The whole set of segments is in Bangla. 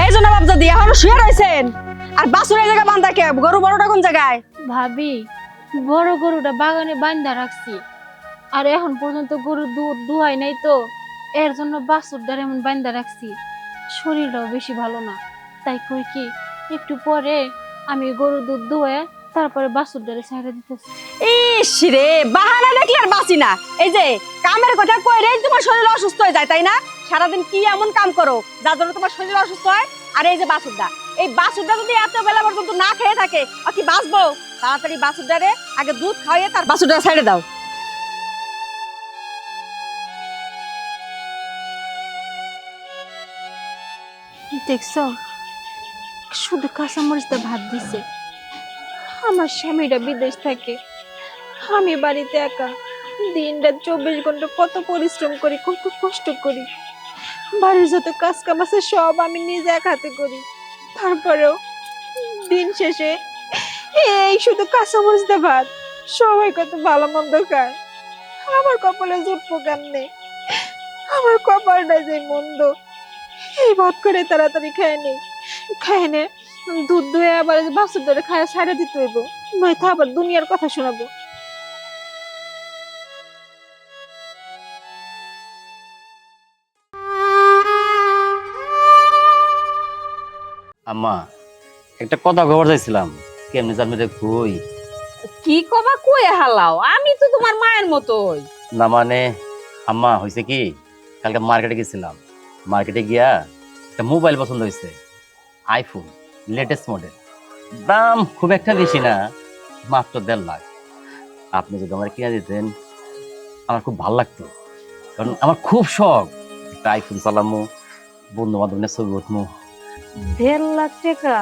এই জন্য বাপ দাদি এখনো শুয়ে রয়েছেন। আর বাছুর এই জায়গায় বান্ধা কে? গরু বড়টা কোন জায়গায়? ভাবি, বড় গরুটা বাগানে বান্ধা রাখছি, আর এখন পর্যন্ত গরু দুধ দুহাই নাই তো, এর জন্য বাছুরটার এমন বান্ধা রাখছি। শরীরটাও বেশি ভালো না, তাই কই কি একটু পরে আমি গরু দুধ দুয়ে তারপরে বাছুরটারে ছেড়ে দিতেছি। ইস রে, বাহানা দেখলে আর বাঁচি না। এই যে কামের কথা কইরেই তোমার শরীর অসুস্থ হয়ে যায়, তাই না? সারাদিন কি এমন কাম করো যার জন্য তোমার শরীর অসুস্থ হয়? আর এই যে বাছুরটা, এই বাছুরটা যদি এত বেলা পর্যন্ত না খেয়ে থাকে, আর কি বাঁচবো? তাড়াতাড়ি বাছুরটারে আগে দুধ খাওয়াইয়ে তার বাছুরটা ছেড়ে দাও। দেখছো, শুধু কাঁচামরিচটা ভাত দিছে। আমার স্বামীরা বিদেশ থাকে, আমি বাড়িতে একা। দিনটা 24 ঘন্টা কত পরিশ্রম করি, কত কষ্ট করি। বাড়ির যত কাজ কাম আছে সব আমি নিজে এক হাতে করি। তারপরেও দিন শেষে এই শুধু কাঁচামরিচ দিয়ে ভাত। সবাই কত ভালো মন্দ খায়, আমার কপালে জুটবো কেমনে? আমার কপালটা যে মন্দ। এই ভাত করে তাড়াতাড়ি খায় নে দুধ দুয়ে আবার বাছুর ধরে খায় ছাড়া দিতে হইব, নয়তো আবার দুনিয়ার কথা শোনাবো। আম্মা, একটা কথা খবর চাইছিলাম, কেমনি জানবে রে কই? কি কবা কয়ে হালাও, আমি তো তোমার মায়ের মতোই। না মানে আম্মা, হয়েছে কি, কালকে মার্কেটে গেছিলাম। মার্কেটে গিয়া একটা মোবাইল পছন্দ হয়েছে, আইফোন লেটেস্ট মডেল। দাম খুব একটা বেশি না, মাত্র 1.5 লাখ। আপনি যদি আমার কিনে দিতেন আমার খুব ভালো লাগতো, কারণ আমার খুব শখ একটা আইফোন চালামো, বন্ধু বান্ধব নিয়ে ছবি উঠবো। 1.5 লাখ টাকা?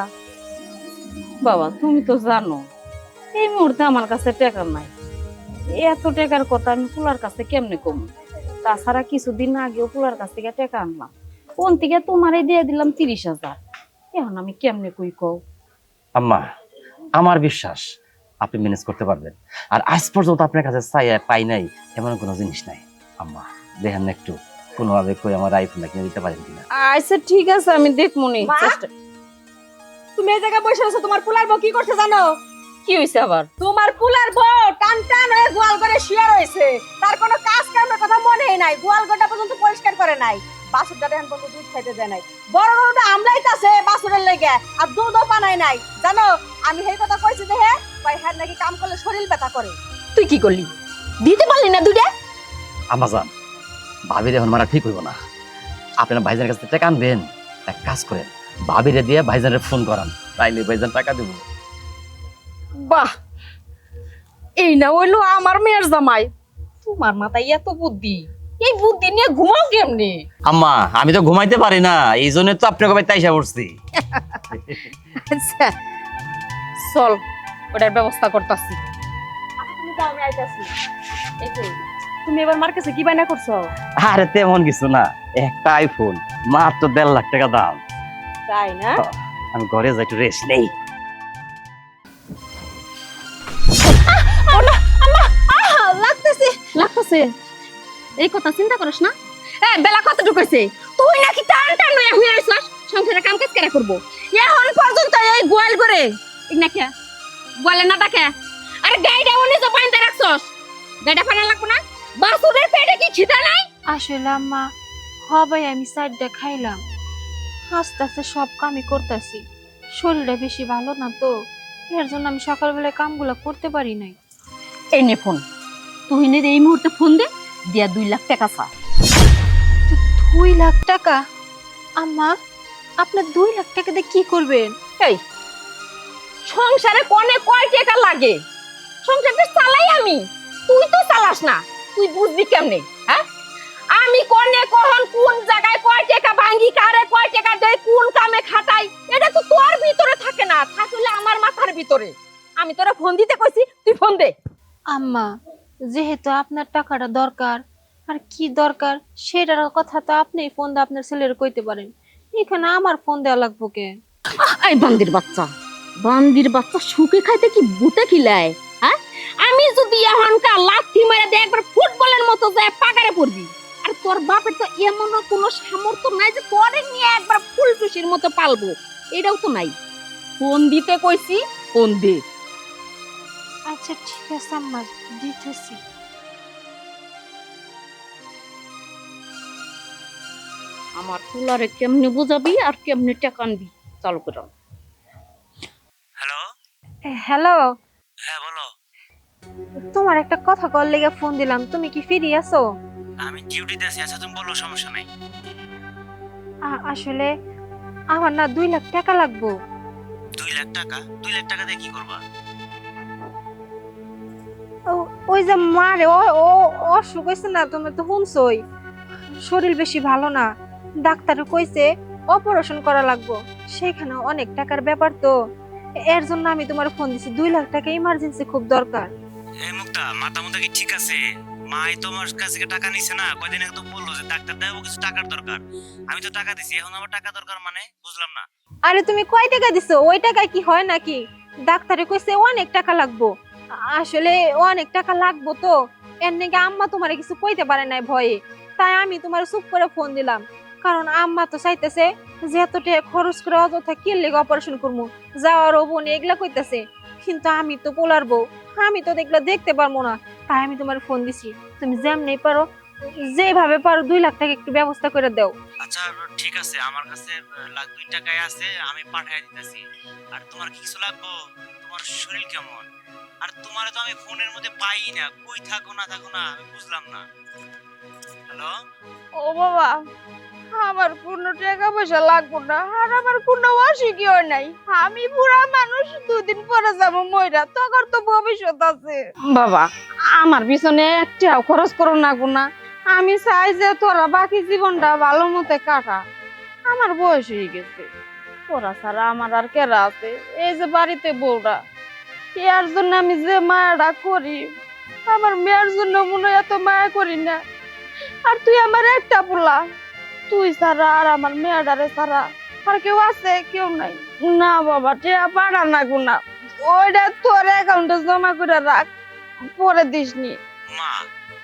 বাবা তুমি তো জানো এই মুহূর্তে আমার কাছে টাকা নাই। এত টাকার কথা আমি ফুলার কাছে কেমনে কম? তাছাড়া কিছুদিন আগেও ফুলার কাছ থেকে টাকা আনলাম, কোন থেকে তোমারে দিয়ে দিলাম 30,000। এখন আমি কেমনে কই কও? আম্মা, আমার বিশ্বাস আপনি ম্যানেজ করতে পারবেন। আর আজ পর্যন্ত আপনার কাছে পাই নাই এমন কোনো জিনিস নাই। আম্মা দেখেন না একটু, কোনোভাবে কই আমার আইফোনটা কিনে দিতে পারেন কিনা। আচ্ছা ঠিক আছে, আমি দেখমুনি মা? চেষ্টা। তুমি এই জায়গায় বসে আছো, তোমার পুলার বউ কি করছে জানো? কি হইছে আবার? তোমার পুলার বউ টান টান হয়ে গোয়াল ঘরে শুয়ে রয়েছে। তার কোনো কাজ কামের কথা মনেই নাই, গোয়াল ঘরটা পর্যন্ত পরিষ্কার করে নাই। বাছুরটা এখন পর্যন্ত দুধ খাইতে দেয় নাই। বড় গরুটা আমলাইতাছে বাছুরের লেগে, আর দুধও বানায় নাই। জানো আমি এই কথা কইছি দেখে ভাই, হ্যাঁ নাকি কাম করলে শরীর ব্যথা করে। তুই কি করলি? দিতে পারলি না দুইটা? আম্মা জান, ভাবির এখন মারা ঠিক হইব না। আপনারা ভাইজানের কাছে টাকা আনবেন, এক কাজ করেন, ভাবিরে দিয়ে ভাইজানের ফোন করান, তাইলে ভাইজান টাকা দিব। বাহ, এই না হইলো আমার মেয়ের জামাই। তোমার মাথায় এত বুদ্ধি, এই বুদ্ধি নিয়ে ঘুমাও কেমনে? আম্মা আমি তো ঘুমাইতে পারি না, এই জন্য তো আপনার কবে তাইসা পড়ছি। আচ্ছা চল, ওটার ব্যবস্থা করতেছি। তুমি যাও, আমি আইতাছি। এই যে, তুমি এবার মার কাছে কি বায়না করছো? আরে তেমন কিছু না, একটা আইফোন মাত্র 1.5 লাখ টাকা দাম। তাই না? আমি ঘরে যাই, একটু রেস্ট নেই। লাগতেছে, এই কথা চিন্তা করিস না। বেলা কত ঢুকেছে, তুই নাকি টান টান হয়ে হয়ে আসছিস সংসারের কাম কাজ কেরা করবো? এখন পর্যন্ত এই গোয়াল করে না কে গোয়ালে না ডাকে? আরে গাইডা উনি তো বাইন্দা রাখছস, গাইডা ফানা লাগবো না? বাসুরের পেটে কি খিদা নাই? আসলে আম্মা, হবাই আমি সাইডটা খাইলাম, আস্তে আস্তে সব কামই করতেছি। শরীরটা বেশি ভালো না তো, এর জন্য আমি সকালবেলায় কামগুলো করতে পারি নাই। এই নে ফোন, তুই নে এই মুহূর্তে ফোন দে, দিয়া 2 লাখ টাকা চা। 2 লাখ টাকা? আম্মা, আপনার 2 লাখ টাকা দিয়ে কি করবেন? এই সংসারে কোনে কয় টাকা লাগে? সংসারটা চালাই আমি, তুই তো চালাস না, তুই বুঝবি কেমনে? হ্যাঁ, আমি কোনে কখন কোন জায়গায় কয় টাকা ভাঙ্গি, কারে কয় টাকা দেই, কোন কামে খাটাই, এটা তো তোর ভিতরে থাকে না, থাকলে আমার মাথার ভিতরে। আমি তোরা ফোন দিতে কইছি, তুই ফোন দে। আম্মা, যেহেতু আপনার টাকাটা দরকার, আর কি দরকার সেটার কথা তো আপনি ফোন দিয়ে আপনার ছেলের কইতে পারেন, এখানে আমার ফোন দেওয়া লাগবো কে? এই বান্দির বাচ্চা, বান্দির বাচ্চা সুখে খাইতে কি বুতে খিলায়? হ্যাঁ, আমি যদি এখনকার লাথি মেরে দিয়ে একবার ফুটবলের মতো যায় পাকারে পড়বি, আর তোর বাপের তো এমন কোনো সামর্থ্য নাই যে তোরে নিয়ে একবার ফুল টুসি হাসির মতো পালবো এটাও তো নাই। ফোন দিতে কইছি, ফোন দে। আচ্ছা ঠিক আছে আম্মা, দিতেছি। আমার পোলারে কেমনে বুঝাবি আর কেমনে টাকা আনবি চালু করে। হ্যালো। হ্যালো, হ্যাঁ বলো। তোমার একটা কথা কল লেগে ফোন দিলাম, তুমি কি ফ্রি আছো? আমি ডিউটিতে আছি। আচ্ছা তুমি বলো, সমস্যা নাই। আসলে আমার না 2 লাখ টাকা লাগবো। 2 লাখ টাকা? 2 লাখ টাকা দিয়ে কি করবা? ওই যে মারে ও ও অসুখ হয়েছে না, তুমি তো শুনছই, শরীর বেশি ভালো না, ডাক্তার কইছে অপারেশন করা লাগবো, সেখানে অনেক টাকার ব্যাপার তো, এর জন্য আমি তোমার ফোন দিছি। 2 লাখ টাকা ইমার্জেন্সি খুব দরকার। এই মুক্তা, মাথা মুথা কি ঠিক আছে? মাই তোমার কাছ থেকে টাকা নিছে না? কয়দিন আগে তো বললো যে ডাক্তার দেবো, কিছু টাকার দরকার। আমি তো টাকা দিছি, এখন আমার টাকা দরকার মানে বুঝলাম না। আরে তুমি কয় টাকা দিছো? ওই টাকায় কি হয় নাকি? ডাক্তারে কইছে অনেক টাকা লাগবো। আসলে অনেক টাকা লাগবো তো, এর নাকি আম্মা তোমারে কিছু কইতে পারে নাই ভয়ে, তাই আমি তোমার চুপ করে ফোন দিলাম। কারণ আম্মা তো চাইতেছে যে এত টাকা খরচ করে অযথা কি লেগে অপারেশন করবো, যাওয়ার বোন এগুলা কইতেছে, কিন্তু আমি তো পোলার বউ, আমি তো দেখলে দেখতে পারবো না, তাই আমি তোমার ফোন দিছি। তুমি যেমনি পারো, যেভাবে পারো 2 লাখ টাকা একটু ব্যবস্থা করে দাও। আচ্ছা ঠিক আছে, আমার কাছে লাখ 2 টাকায় আছে, আমি পাঠিয়ে দিতেছি। আর তোমার কি কিছু লাগবো? তোমার শরীর কেমন? আর তোমারে তো আমি ফোনের মধ্যে পাই না, কই থাকো না থাকো না আমি বুঝলাম না। হ্যালো। ও বাবা, আমার কোনো টাকা পয়সা লাগবো না, আর আমার কোনো অসুখও নাই। আমি বুড়া মানুষ, 2 দিন পরে যাবো মইরা, তখন তো ভবিষ্যৎ আছে। বাবা, আমার পিছনে একটাও খরচ করো না গুনা। আমি চাই যে তোরা বাকি জীবনটা ভালো মতো কাটা। আমার বয়স হয়ে গেছে, তোরা ছাড়া আমার আর কেরা আছে? এই যে বাড়িতে বউরা, এর জন্য আমি যে মায়াটা করি, আমার মেয়ের জন্য মনে হয় এত মায়া করি না। আর তুই আমার একটা পোলা, তুই ছাড়া আর আমার মেয়েটারে ছাড়া আর কেউ আছে? কেউ নাই। না বাবা, টিয়া পাড়া না গুনা, ওইটা তোর অ্যাকাউন্টে জমা করে রাখ, পরে দিসনি। মা,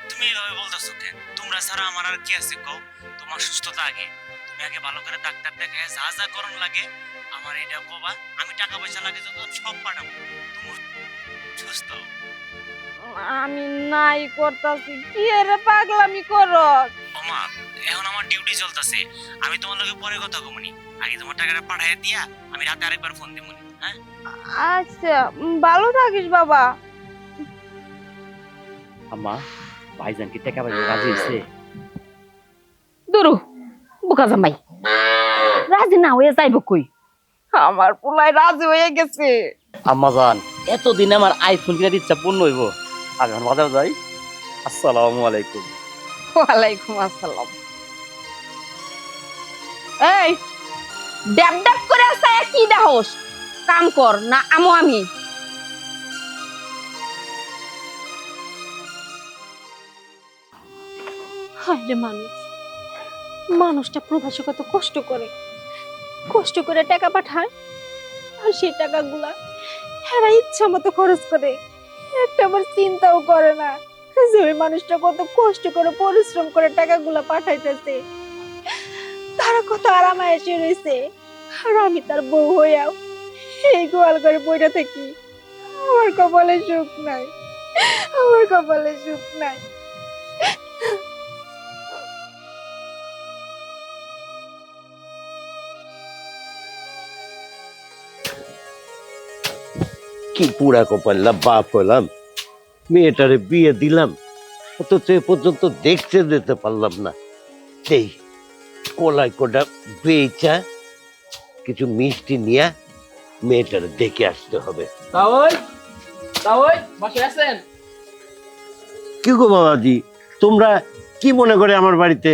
তুমি এভাবে বলতেছো কেন? তোমরা ছাড়া আমার আর কি আছে কও? তোমার সুস্থতা আগে, তুমি আগে ভালো করে ডাক্তার দেখায় যা যা করণ লাগে আমার এটা কবা। আমি টাকা পয়সা লাগে যত সব পাঠাবো, তুমি সুস্থ হও। আমি নাই করতাছি, কি রে পাগলামি করো? ও মা, এখন আমার ডিউটি চলতেছে, আমি তোমার লগে পরে কথা কমনি। আগে তোমার টাকাটা পাঠায় দিয়া আমি রাতে আরেকবার ফোন দিমুনি। হ্যাঁ আচ্ছা, ভালো থাকিস বাবা। আম্মা, ভাইজান কি টাকা পাইতে রাজি হয়েছে? দুরু বোকা জামাই, রাজি না হয়ে যাইব কই? আমার পোলাই রাজি হয়ে গেছে। আম্মা জান, এতদিন আমার আইফোন কেনার ইচ্ছা পূর্ণ হইব। আমি এখন বাজার যাই। আসসালামু আলাইকুম। ওয়ালাইকুম আসসালাম। এই ড্যাব ড্যাব করে আসা কি দেহস? কাম কর না আমো আমি। হায় রে মানুষ, মানুষটা প্রবাসে কত কষ্ট করে, কষ্ট করে টাকা পাঠায়, আর সেই টাকাগুলা এরা ইচ্ছা মতো খরচ করে, একটা আবার চিন্তাও করে না যে ওই মানুষটা কত কষ্ট করে পরিশ্রম করে টাকাগুলা পাঠাইতেছে, তারা কত আরামে এসে রয়েছে, আর আমি তার বউ হইয়াও এই গোয়াল করে বইটা থাকি। আমার কপালে সুখ নাই, আমার কপালে সুখ নাই। কি পুরা কপাল্লা বাপ হলাম, মেয়েটারে বিয়ে দিলাম, অথচ এ পর্যন্ত দেখতে যেতে পারলাম না। সেই কলাই কোটা বেচা কিছু মিষ্টি নিয়ে মেয়েটারে দেখে আসতে হবে। কি গো বাবাজি, তোমরা কি মনে করে আমার বাড়িতে?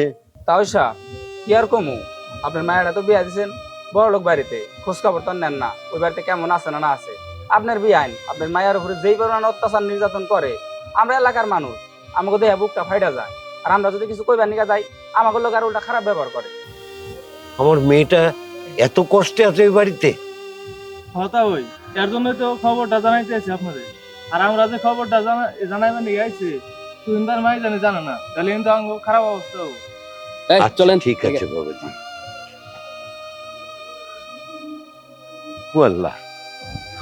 তাওসা কি আর কমু, আপনার মায়েরা তো বিয়া দিয়েছেন বড় লোক বাড়িতে, খোঁজ খবর তো নেন না ওই বাড়িতে কেমন আছে না না আছে। আপনার বিয়াইন আপনার মায়ের উপরে যেই পরিমাণ অত্যাচার নির্যাতন করে, আমরা এলাকার মানুষ, আমাকে দেহে বুকটা ফাইটা যায়, আর আমরা যদি কিছু কইবার নিকা যাই আমাকে লোক আর উল্টা খারাপ ব্যবহার করে। আমার মেয়েটা এত কষ্টে আছে ওই বাড়িতে? হতা ওই এর জন্যই তো খবরটা জানাইতে আছি আপনাদের। আর আমরা যে খবরটা জানাইবেন নিয়ে আইছি, তুই তার মাই জানে না, তাহলে কিন্তু আমার খারাপ অবস্থা হবে। আচ্ছা, ঠিক আছে বাবাজি। ও আল্লাহ,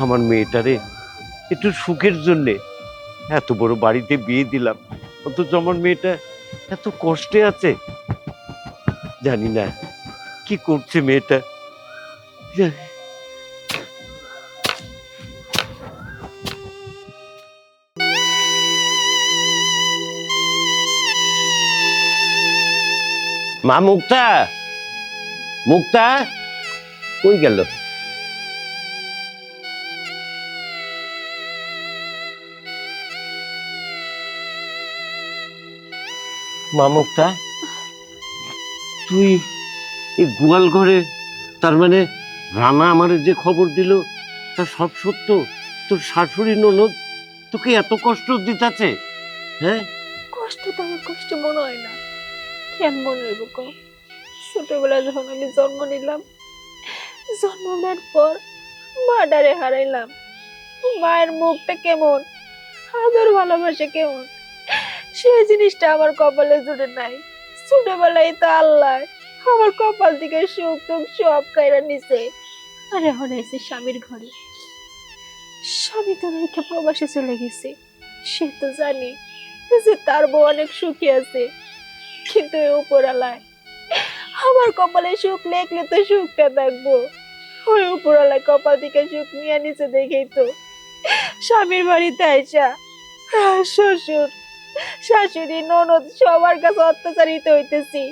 আমার মেয়েটারে একটু সুখের জন্যে এত বড় বাড়িতে বিয়ে দিলাম, অথচ আমার মেয়েটা এত কষ্টে আছে। জানি না কি করছে মেয়েটা। মা মুক্তা, মুক্তা কই গেল? মা মুক্তা, তুই এই গোয়াল ঘরে, তার মানে রানা আমার যে খবর দিল তা সব সত্য? তোর শাশুড়ি ননদ তোকে এত কষ্ট দিতেছে? হ্যাঁ, কষ্ট তো আমার কষ্ট মনে হয় না। কেন মনে হইব কো? ছোটবেলায় যখন আমি জন্ম নিলাম, জন্ম নেওয়ার পর মাডারে হারাইলাম। মায়ের মুখটা কেমন, আদর ভালোবাসা কেমন, সেই জিনিসটা আমার কপালে জুড়ে নাই। ছোটবেলায় তো আল্লাহ আমার কপাল থেকে সুখ টুক সব কাইরা নিছে। আর এখন এসে স্বামীর ঘরে। স্বামী তো রেখে প্রবাসে চলে গেছে। সে তো জানি যে তার বউ অনেক সুখী আছে, কিন্তু এই উপরালায় আমার কপালে সুখ লেখলে তো সুখটা দেখবো। ওই উপরালায় কপাল থেকে সুখ নিয়ে নিচে দেখেই তো স্বামীর বাড়িতে আইসা শ্বশুর শাশুড়ি ননদ সবার কাছে অত্যাচারিত হইতেছি।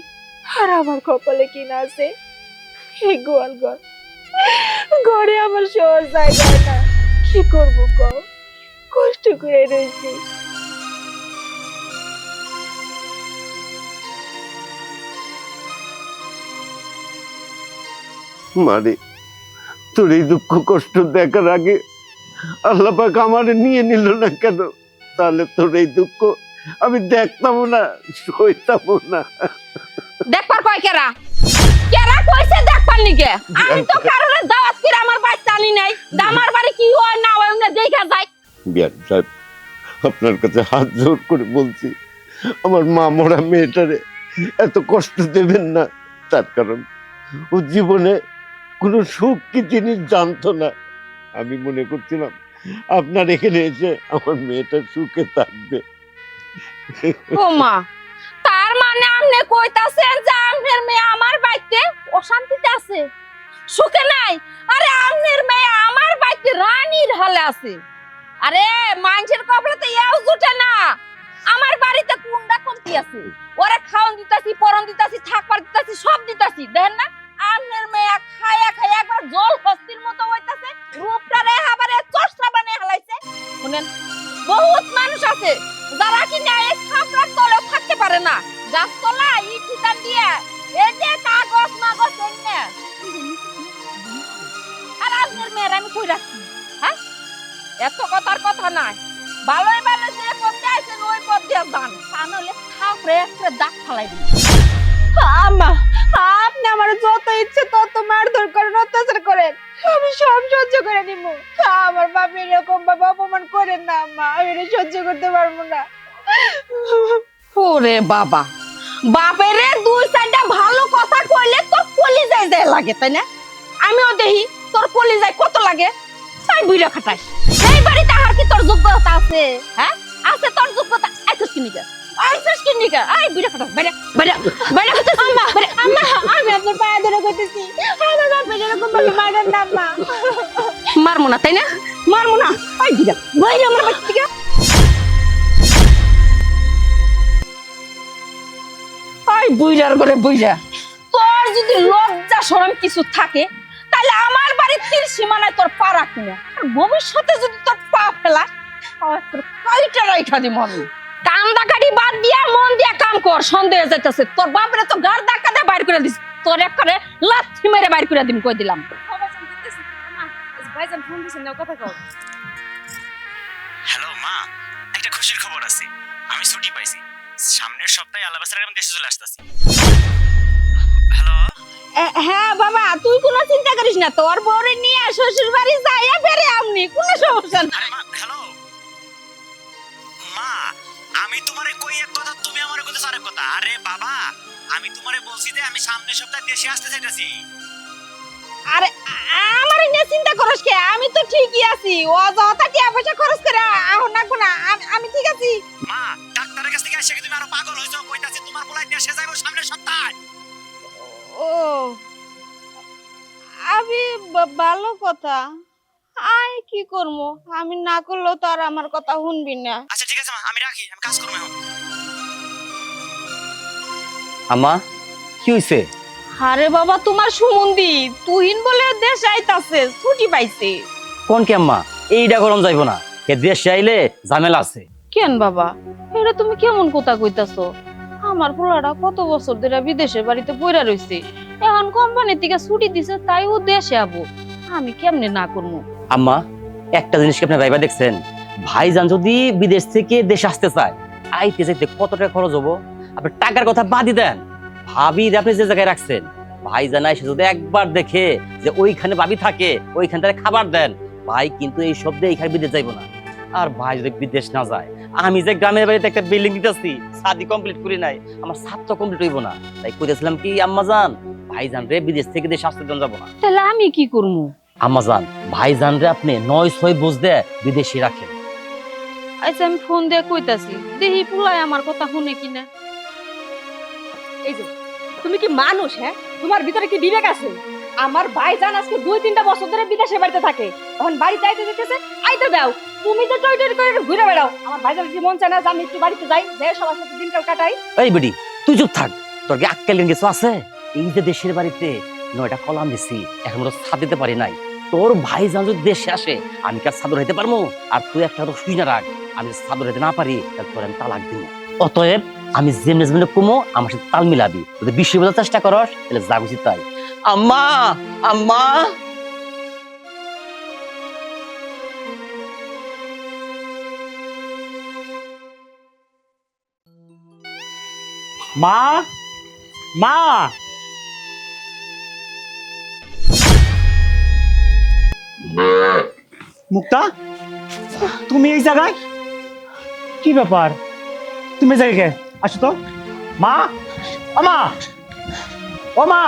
আর আমার কপালে কি না আছে? এই গোয়াল ঘর, ঘরে আমার শোয়ার জায়গা না। কি করবো কও? কষ্ট করে রয়েছি। মানে তোর এই দুঃখ কষ্ট দেখার আগে আল্লাহ পাক আমার নিয়ে নিল না কেন? তাহলে তোর এই দুঃখ আমি দেখতাম না, সইতাম না। দেখবার কয় কেরা কেরা কইছে দেখবার নিকে? আমি তো কারণে দাওয়াত করে আমার বাচ্চা আনি নাই। আমার বাড়ি কি হয় না হয় না দেখা যায়। বিয়ান সাহেব, আপনার কাছে হাত জোর করে বলছি, আমার মা মরা মেয়েটারে এত কষ্ট দেবেন না। তার কারণ ও জীবনে কোনো সুখ কি জিনিস জানতো না। আমি মনে করছিলাম আপনার এখানে এসে আমার মেয়েটা সুখে থাকবে। ও মা, তার মানে আপনি কইতাছেন যে আপনার মেয়ে আমার বাড়িতে অশান্তিতে আছে, সুখে নাই? আরে আপনার মেয়ে আমার বাড়িতে রানীর হালে আছে। আরে মানুষের কপালে তো এও জুটে না। আমার বাড়িতে কোনটা কমতি আছে? ওরে খাওন দিতাছি, পরন দিতাছি, থাকবার দিতাছি, সব দিতাছি। দেখেন না আপনার মেয়ে খায়া খায়া একবার জল হস্তির মতো হইতাছে, রূপটা রে হাবারে চশমা বানিয়ে হালাইছে। শুনেন, বহুত মানুষ আছে যারা কি না এই ছাপড়ার তলেও থাকতে পারে না। গাছতলা ইট ঠিকান দিয়ে এই যে কাগজ মাগজ এনে আর আপনার মেয়ের আমি কই রাখছি? হ্যাঁ, এত কথার কথা নাই। ভালোই ভালো যে পথে আইছেন ওই পথ দিয়ে যান, তা নাহলে থাপড়ে একটা দাগ ফালাই দিন। আম্মা, আপনি আমার যত ইচ্ছে তত মারধর করেন, অত্যাচার করেন, আমি সব সহ্য করে নিব। আমার বাপ এরকম ভাবে অপমান করেন না আম্মা, আমি এটা সহ্য করতে পারবো না। ওরে বাবা, বাপেরে দুই চারটা ভালো কথা কইলে তোর কলিজায় যায় লাগে, তাই না? আমিও দেখি তোর কলিজায় কত লাগে। সাই বুইরা খাটাস, এই বাড়িতে আর কি তোর যোগ্যতা আছে? হ্যাঁ, আছে তোর যোগ্যতা? আইছস কি নিকা? আইছস কি নিকা? আই বুইরা খাটাস, বাইরে বাইরে বাইরে খাটাস। আম্মা, আম্মা, আমি আপনার পায়ে ধরে কইতেছি, আমার বাপের এরকম ভাবে মারেন না আম্মা। মারমু না, তাই না? মারমু না। আই বুইরা বাইরে আমার বাড়ি থেকে। আই বুইরার ঘরে বুইরা, তোর যদি লজ্জা শরম কিছু থাকে তাহলে আমার বাড়ির তীর সীমানায় তোর পা রাখবি না। আর ভবিষ্যতে যদি তোর পা ফেলাস তাহলে তোর কাইটা রাইখা দিব আমি। কান্দাকাটি বাদ দিয়া মন দিয়া কাম কর। সন্দেহ যাইতেছে তোর বাপরে তো গাড় ধাক্কা দিয়ে বাইর করে দিস, তোর একবারে লাথি মেরে বাইর করে দিম কই দিলাম। হ্যালো মা, একটা খুশির খবর আছে। আমি ছুটি পাইছি, সামনের সপ্তাহে আলাবাসার আমি দেশে চলে আসতেছি। হ্যালো হ্যাঁ বাবা, তুই কোনো চিন্তা করিস না, তোর বউরে নিয়ে শ্বশুর বাড়ি যাইয়া বেরে আমনি, কোনো সমস্যা না। আরে মা, হ্যালো মা, আমি তোমারে কই এক কথা, তুমি আমারে কইতেছ আরেক কথা। আরে বাবা, আমি তোমারে বলছি যে আমি সামনের সপ্তাহে দেশে আসতে চাইতাছি। আরে আমার নিয়ে চিন্তা করস কে? আমি তো ঠিকই আছি। অযথা টাকা পয়সা খরচ করে আহন নাকবো না। আমি ঠিক আছি। মা ডাক্তারের কাছ থেকে এসে কি তুমি আরো পাগল হইছো? কইতাছে তোমার পোলাই দেশে যাইবো সামনের সপ্তাহে। ও আমি ভালো কথা। আয় কি করবো, আমি না করলেও তো আর আমার কথা শুনবি না। আচ্ছা ঠিক আছে মা, আমি রাখি, আমি কাজ করবো এখন। আম্মা কি হইছে? আরে বাবা তোমার সুমন্দি তুহিন বলে দেশ আইতাছে, ছুটি পাইছে। কোন কি আম্মা? এইটা গরম যাইবো না, এ দেশে আইলে ঝামেলা আছে। কেন বাবা, এটা তুমি কেমন কথা কইতাছো? আমার পোলাটা কত বছর ধরে বিদেশের বাড়িতে পইরা রইছে, এখন কোম্পানি থেকে ছুটি দিছে তাই ও দেশে আবো, আমি কেমনে না করবো? আম্মা একটা জিনিস কি আপনি ভাইবা দেখছেন? ভাইজান যদি বিদেশ থেকে দেশে আসতে চায়, আইতে যাইতে কত টাকা খরচ হবো? আপনি টাকার কথা বাদই দেন, ভাবি আপনি যে জায়গায় রাখছেন, ভাইজান এসে যদি একবার দেখে যে ওইখানে ভাবি থাকে, ওইখান থেকে খাবার দেন, ভাই কিন্তু এই শব্দে এইখানে বিদেশ যাইবো না। আর ভাই যদি বিদেশ না যায়, আমি যে গ্রামের বাড়িতে একটা বিল্ডিং দিতেছি, ছাদি কমপ্লিট করি নাই, আমার ছাদ তো কমপ্লিট হইব না। তাই কইতেছিলাম কি আম্মা জান, ভাইজান রে বিদেশ থেকে দেশে আসতে দেন যাবো না। তাহলে আমি কি করবো? আম্মাজান ভাইজান রে আপনি ৯-৬ বুঝতে বিদেশি রাখেন। আচ্ছা আমি ফোন দিয়ে কইতাছি, দেখি পোলাই আমার কথা শুনে কিনা। এই যে তুমি কি মানুষ? হ্যাঁ, তোমার ভিতরে কি বিবেক আছে? আমার ভাইজান আজকে 2-3টা বছর ধরে বিদেশে বাড়িতে থাকে, এখন বাড়িতে আইতে দিতেছে, আইতে দাও। তুমি তো টই টই করে ঘুরে বেড়াও। আমার ভাইজান কি মন চায় না যে আমি একটু বাড়িতে যাই, যে সবার সাথে দিনকাল কাটাই? এই বেডি তুই চুপ থাক, তোর কি আক্কেল কিছু আছে? এই যে দেশের বাড়িতে 9টা কলাম দিছি, এখন তো ছাদ দিতে পারি নাই। তোর ভাইজান যদি দেশে আসে, আমি কি আর চাদর হইতে পারবো? আর তুই একটা তো শুই না রাখ, আমি যদি চাদর হইতে না পারি তাহলে তোর আমি তালাক দিব। অতএব আমি যেমনি যেমনি কমো আমার সাথে তাল মিলাবি, যদি বিশ্ব বোঝার চেষ্টা করস তাহলে যা বুঝি তাই। আম্মা আম্মা মা মা মুক্তা, তুমি এই জায়গায়? কি ব্যাপার, তুমি এই জায়গায় আসো তো। মা, ও মা, ও মা,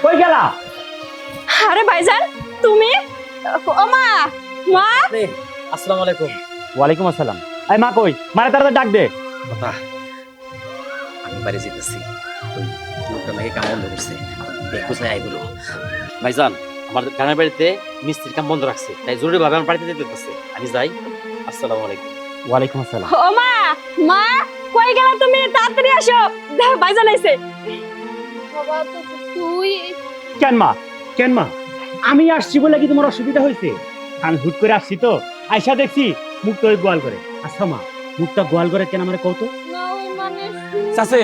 কই গেলা? আরে ভাইজান তুমি? ও মা, মা। আসসালামু আলাইকুম। ওয়ালাইকুম আসসালাম। এই মা কই? মারে তাড়াতাড়ি ডাক দে। কথা আমি বাড়ি যেতেছি, ওই লোকটা নাকি কাম বন্ধ করছে, দেখো চাই আইগুলো। ভাইজান আমার গ্রামের বাড়িতে মিস্ত্রির কাম বন্ধ রাখছে, তাই জরুরি ভাবে আমার বাড়িতে যেতে হচ্ছে, আমি যাই। আসসালামু আলাইকুম। ওয়ালাইকুম আসসালাম। ও মা, মা কই গেলা তুমি? তাড়াতাড়ি আসো, দেখো ভাইজান আইছে। বাবা তুই কেন মা, কেন মা? আমি আসছি বলে কি তোমার অসুবিধা হয়েছে? আমি হুট করে আসছি তো, আইসা দেখছি মুক্তা ওই গোয়াল করে। আচ্ছা মা, মুক্তা গোয়াল করে কেন আমার কত? না মানে চাচে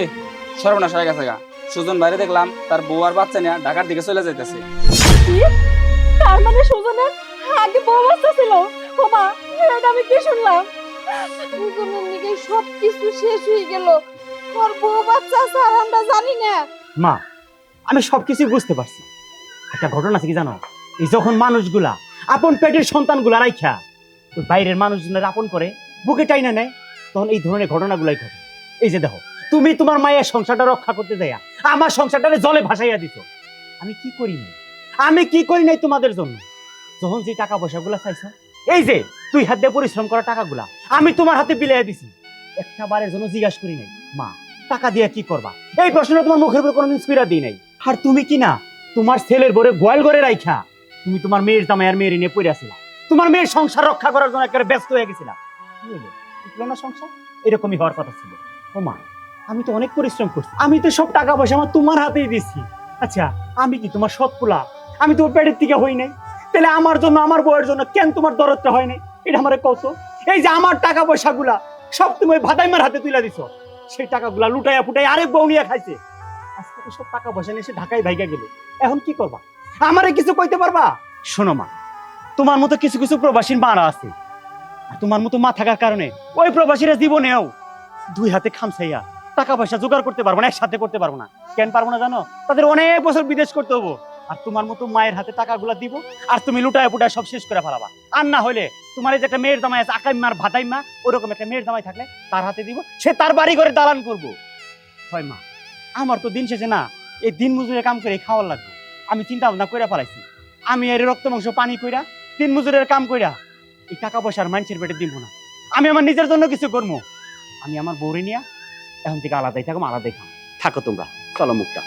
সর্বনাশ হয়ে গেছে গা। সুজন বাইরে দেখলাম তার বউ আর বাচ্চা নিয়ে ঢাকার দিকে চলে যাইতেছে। তার মানে সুজনের আগে বউ বাচ্চা ছিল? ও মা, এটা আমি কি শুনলাম? দুজনের দিকে সবকিছু শেষ হয়ে গেল, তোর বউ বাচ্চা স্যার আমরা জানি না। মা আমি সবকিছু বুঝতে পারছি। একটা ঘটনা আছে কি জানো? এই যখন মানুষগুলা আপন পেটের সন্তানগুলা রাইখা ওই বাইরের মানুষজনের আপন করে বুকে টাইনা নেয়, তখন এই ধরনের ঘটনাগুলাই ঘটে। এই যে দেখো, তুমি তোমার মায়ের সংসারটা রক্ষা করতে যাইয়া আমার সংসারটারে জলে ভাসাইয়া দিছ। আমি কি করি নাই, আমি কি করি নাই তোমাদের জন্য? যখন যে টাকা পয়সাগুলা চাইছো, এই যে তুই হাত দিয়ে পরিশ্রম করা টাকাগুলা আমি তোমার হাতে বিলাইয়া দিছি, একটা বারের জন্য জিজ্ঞাসা করি নাই মা টাকা দিয়ে কি করবা। এই প্রশ্নটা তোমার মুখের উপর কোনোদিন স্পিরা দিই নাই। আর তুমি কি না তোমার ছেলের বরে গোয়াল করে রাইখা তুমি তোমার মেয়ের জামাই আর মেয়ের নিয়ে পড়ে আসিলা, তোমার মেয়ের সংসার রক্ষা করার জন্য একেবারে ব্যস্ত হয়ে গেছিলা। কি হলো, উঠলো না সংসার? এরকমই হওয়ার কথা ছিল। ও মা আমি তো অনেক পরিশ্রম করছি, আমি তো সব টাকা পয়সা আমার তোমার হাতেই দিচ্ছি। আচ্ছা আমি কি তোমার সৎ পোলা? আমি তোমার পেটের থেকে হই নাই? তাহলে আমার জন্য আমার বউয়ের জন্য কেন তোমার দরদটা হয় নাই? এটা আমার কত? এই যে আমার টাকা পয়সাগুলা সব তুমি ওই ভাদাইমার হাতে তুলে দিছো, সেই টাকাগুলা লুটাইয়া ফুটাই আরেক বউ নিয়ে খাইছে। আজকে তো সব টাকা পয়সা নিয়ে সে ঢাকায় ভাইগা গেল, এখন কি করবা? আমারে কিছু কইতে পারবা? শোনো মা, তোমার মতো কিছু কিছু প্রবাসীর মারা আছে, আর তোমার মতো মা থাকার কারণে ওই প্রবাসীরা জীবনেও দুই হাতে খামছাইয়া টাকা পয়সা জোগাড় করতে পারবো না, একসাথে করতে পারবো না। কেন পারবো না জানো? তাদের অনেক বছর বিদেশ করতে হবো, আর তোমার মতো মায়ের হাতে টাকাগুলা দিব আর তুমি লুটায় পুটায় সব শেষ করে ফেলাবা। আর না হলে তোমার এই যে একটা মেয়ের জামাই আছে আকাইমার ভাতাইমা, ওরকম একটা মেয়ের জামাই থাকলে তার হাতে দিব, সে তার বাড়ি ঘরে দালান করবো। হয় মা, আমার তো দিন শেষে না এই দিন মজুরে কাম করে খাওয়ার লাগবে। আমি চিন্তা ভাবনা কইরা ফেলাইছি আমি এর রক্ত মাংস পানি কইরা দিন মজুরের কাম কইরা এই টাকা পয়সার মানুষের পেটে দিব না। আমি আমার নিজের জন্য কিছু করবো। আমি আমার বউরে নিয়া এখন থেকে আলাদাই থাকবো, আলাদাই খাবো। থাকো তোমরা, চলো মুক্তা।